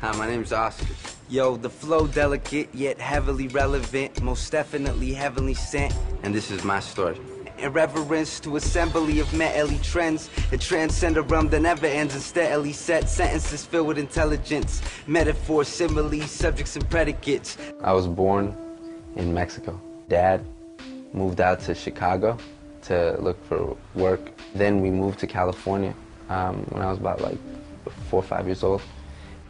Hi, my name's Oscar. Yo, the flow delicate, yet heavily relevant, most definitely heavenly sent. And this is my story. In reverence to assembly of mentally trends, it transcend a realm that never ends and steadily set sentences filled with intelligence, metaphors, similes, subjects, and predicates. I was born in Mexico. Dad moved out to Chicago to look for work. Then we moved to California when I was about like 4 or 5 years old.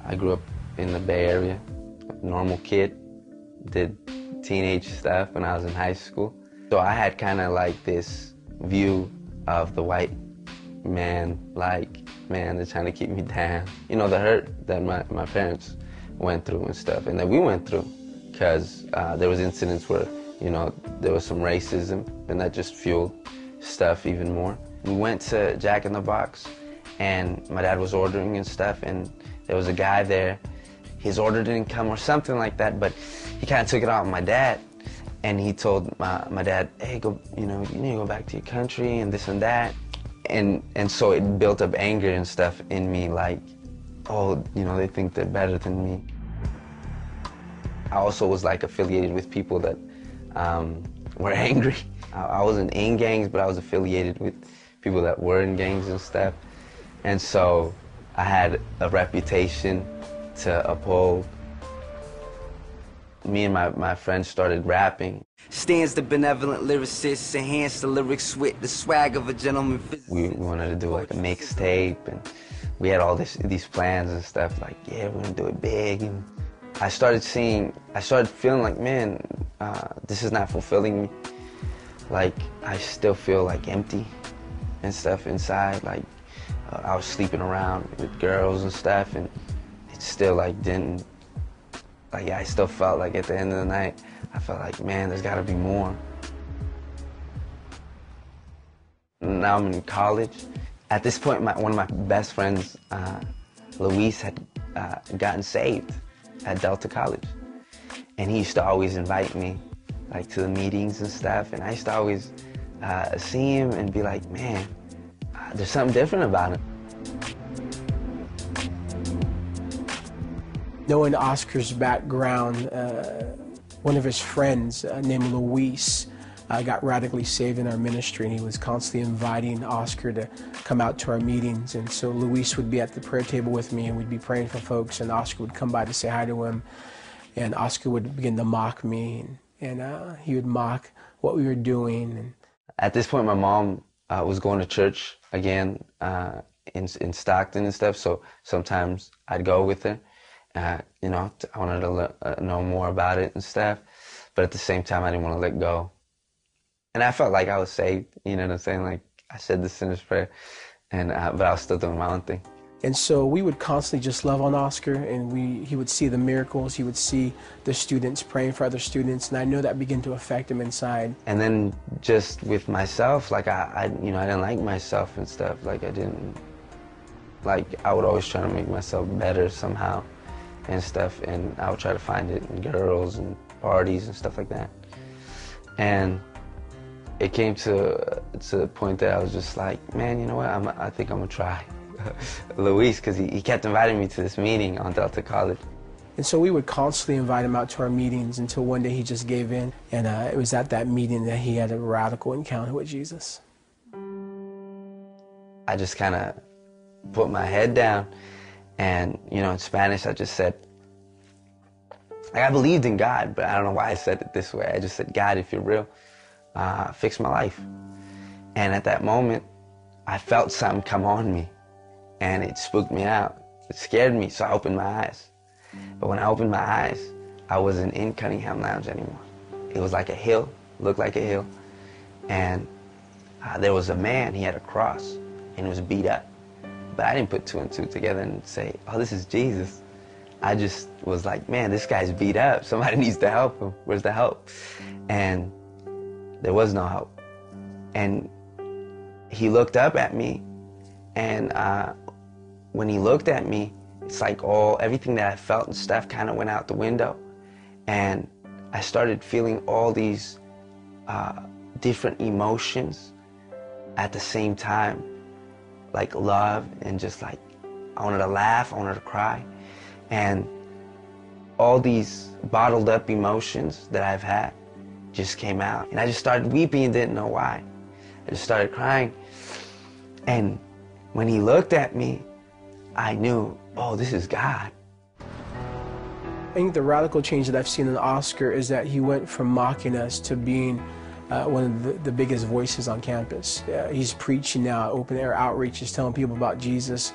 I grew up in the Bay Area, a normal kid, did teenage stuff when I was in high school. So I had kind of like this view of the white man, like, man, they're trying to keep me down. You know, the hurt that my parents went through and stuff, and that we went through, because there was incidents where, you know, there was some racism, and that just fueled stuff even more. We went to Jack in the Box, and my dad was ordering and stuff, and there was a guy there. His order didn't come or something like that, but he kind of took it out on my dad. And he told my dad, hey, go, you need to go back to your country and this and that. And so it built up anger and stuff in me, like, oh, they think they're better than me. I also was like affiliated with people that were angry. I wasn't in gangs, but I was affiliated with people that were in gangs and stuff. And so I had a reputation to uphold. Me and my friends started rapping. Stands the benevolent lyricist, enhance the lyrics with the swag of a gentleman. We wanted to do like a mixtape, and we had all these plans and stuff, like, yeah, we're gonna do it big. And I started feeling like, man, this is not fulfilling me. Like, I still feel like empty and stuff inside. Like, I was sleeping around with girls and stuff, and it still like didn't. Like, yeah, I still felt like at the end of the night, I felt like, man, there's gotta be more. Now I'm in college. At this point, one of my best friends, Luis, had gotten saved at Delta College. And he used to always invite me, like, to the meetings and stuff. And I used to always see him and be like, man, there's something different about him. Knowing Oscar's background, one of his friends named Luis got radically saved in our ministry, and he was constantly inviting Oscar to come out to our meetings. And so Luis would be at the prayer table with me, and we'd be praying for folks, and Oscar would come by to say hi to him, and Oscar would begin to mock me, and he would mock what we were doing. And at this point, my mom was going to church again in Stockton and stuff, so sometimes I'd go with her. I wanted to know more about it and stuff, but at the same time, I didn't want to let go. And I felt like I was saved, you know what I'm saying? Like, I said the sinner's prayer, but I was still doing my own thing. And so we would constantly just love on Oscar, and he would see the miracles, he would see the students praying for other students, and I know that began to affect him inside. And then just with myself, like, I didn't like myself and stuff. Like, I would always try to make myself better somehow and stuff, and I would try to find it in girls and parties and stuff like that. And it came to the point that I was just like, man, you know what, I think I'm gonna try Luis, because he kept inviting me to this meeting on Delta College. And so we would constantly invite him out to our meetings until one day he just gave in, and it was at that meeting that he had a radical encounter with Jesus. I just kind of put my head down, and, in Spanish, I just said, like, I believed in God, but I don't know why I said it this way. I just said, God, if you're real, fix my life. And at that moment, I felt something come on me, and it spooked me out. It scared me, so I opened my eyes. But when I opened my eyes, I wasn't in Cunningham Lounge anymore. It was like a hill, looked like a hill, and there was a man, he had a cross, and he was beat up. But I didn't put two and two together and say, oh, this is Jesus. I just was like, man, this guy's beat up. Somebody needs to help him. Where's the help? And there was no help. And he looked up at me, and when he looked at me, it's like everything that I felt and stuff kind of went out the window. And I started feeling all these different emotions at the same time, like love and just like, I wanted to laugh, I wanted to cry. And all these bottled up emotions that I've had just came out. And I just started weeping and didn't know why. I just started crying. And when he looked at me, I knew, oh, this is God. I think the radical change that I've seen in Oscar is that he went from mocking us to being one of the biggest voices on campus. He's preaching now, open air outreach, he's telling people about Jesus.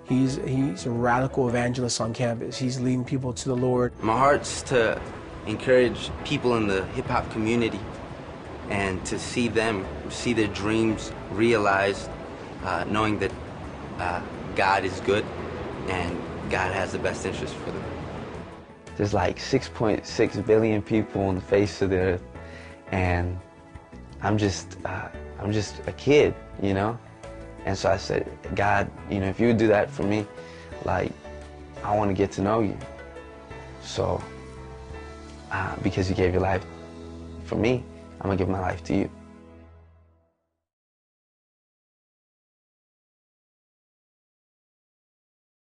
He's a radical evangelist on campus. He's leading people to the Lord. My heart's to encourage people in the hip-hop community and to see them, see their dreams realized, knowing that God is good and God has the best interest for them. There's like 6.6 billion people on the face of the earth, and I'm just a kid, you know? And so I said, God, you know, if you would do that for me, like, I want to get to know you. So, because you gave your life for me, I'm going to give my life to you.